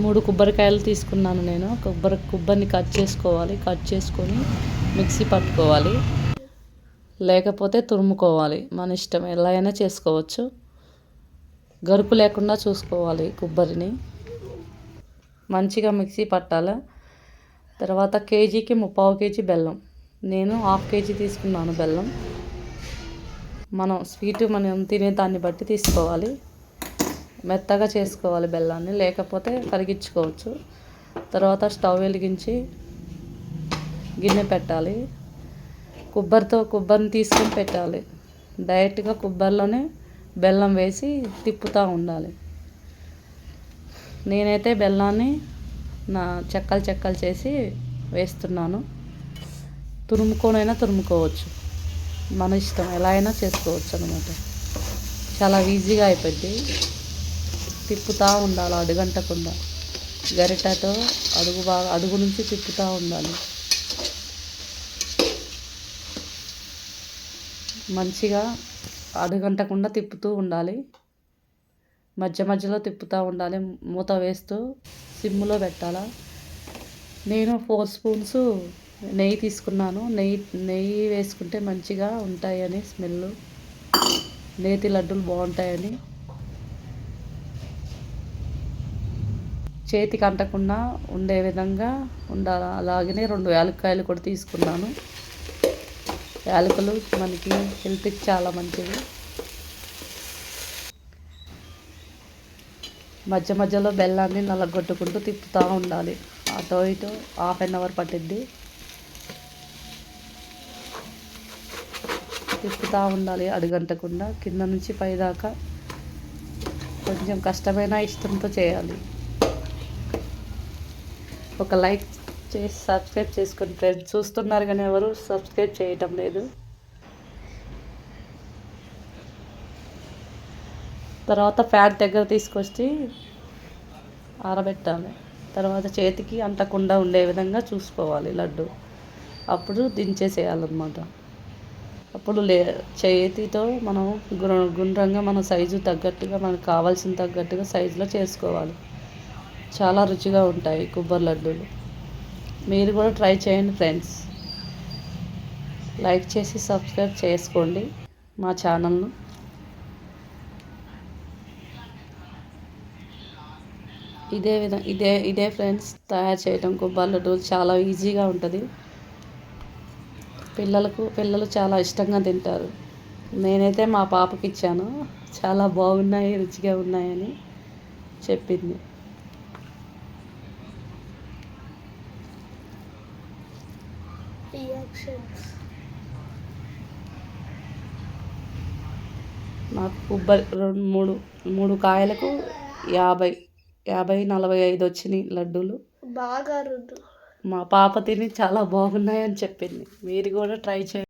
3 కొబ్బరికాయలు తీసుకున్నాను నేను. కొబ్బరిని కట్ చేసుకోవాలి. కట్ చేసుకొని మిక్సీ పట్టుకోవాలి, లేకపోతే తురుముకోవాలి. మన ఇష్టం, ఎలా అయినా చేసుకోవచ్చు. గరుకు లేకుండా చూసుకోవాలి. కొబ్బరిని మంచిగా మిక్సీ పట్టాలి. తర్వాత కేజీకి 3/4 కేజీ బెల్లం, నేను 1/2 కేజీ తీసుకున్నాను బెల్లం. మనం స్వీటు మనం తినే దాన్ని బట్టి తీసుకోవాలి. మెత్తగా చేసుకోవాలి బెల్లాన్ని, లేకపోతే కరిగించుకోవచ్చు. తర్వాత స్టవ్ వెలిగించి గిన్నె పెట్టాలి. కొబ్బరిని తీసుకొని పెట్టాలి. డైరెక్ట్గా కొబ్బరిలోనే బెల్లం వేసి తిప్పుతూ ఉండాలి. నేనైతే బెల్లాన్ని చెక్కలు చేసి వేస్తున్నాను. తురుముకోవచ్చు. మన ఇష్టం, ఎలా అయినా చేసుకోవచ్చు అన్నమాట. చాలా ఈజీగా అయిపోద్ది. తిప్పుతూ ఉండాలి అడుగంటకుండా. గరిటెతో అడుగు నుంచి తిప్పుతూ ఉండాలి. మంచిగా అడుగంటకుండా తిప్పుతూ ఉండాలి. మధ్యలో తిప్పుతూ ఉండాలి. మూత వేస్తూ సిమ్లో పెట్టాలా. నేను 4 స్పూన్స్ నెయ్యి తీసుకున్నాను. నెయ్యి వేసుకుంటే మంచిగా ఉంటాయని, స్మెల్ నేతి లడ్డూలు బాగుంటాయని. చేతికి అంటకుండా ఉండే విధంగా ఉండాలి. అలాగనే 2 యాలక్కాయలు కూడా తీసుకున్నాను. యాలకులు మనకి హెల్త్కి చాలా మంచిది. మధ్యలో బెల్లాన్ని నలగొట్టుకుంటూ తిప్పుతూ ఉండాలి. అటో ఇటో 1/2 అవర్ పట్టిద్ది. తిప్పుతూ ఉండాలి అడుగంటకుండా, కింద నుంచి పైదాకా. కొంచెం కష్టమైన ఇష్టంతో చేయాలి. ఒక లైక్ చేసి సబ్స్క్రైబ్ చేసుకోండి ఫ్రెండ్స్. చూస్తున్నారు కానీ ఎవరు సబ్స్క్రైబ్ చేయటం లేదు. తర్వాత ఫ్యాన్ దగ్గర తీసుకొచ్చి ఆరబెట్టాలి. తర్వాత చేతికి అంటకుండా ఉండే విధంగా చూసుకోవాలి లడ్డు. అప్పుడు దించేసేయాలన్నమాట. అప్పుడు చేతితో మనం గుండ్రంగా మన సైజు తగ్గట్టుగా, మనకు కావాల్సిన తగ్గట్టుగా సైజులో చేసుకోవాలి. చాలా రుచిగా ఉంటాయి కొబ్బరి లడ్డూలు. మీరు కూడా ట్రై చేయండి ఫ్రెండ్స్. లైక్ చేసి సబ్స్క్రైబ్ చేసుకోండి మా ఛానల్ను. ఇదే ఫ్రెండ్స్ తయారు చేయడం కొబ్బరి లడ్డూలు చాలా ఈజీగా ఉంటుంది. పిల్లలు చాలా ఇష్టంగా తింటారు. నేనైతే మా పాపకి ఇచ్చాను. చాలా బాగున్నాయి, రుచిగా ఉన్నాయని చెప్పింది. నాకు కొబ్బరి 3 కాయలకు 50-45 వచ్చినాయి లడ్డూలు. బాగా మా పాప తిని చాలా బాగున్నాయని చెప్పింది. మీరు కూడా ట్రై చేయండి.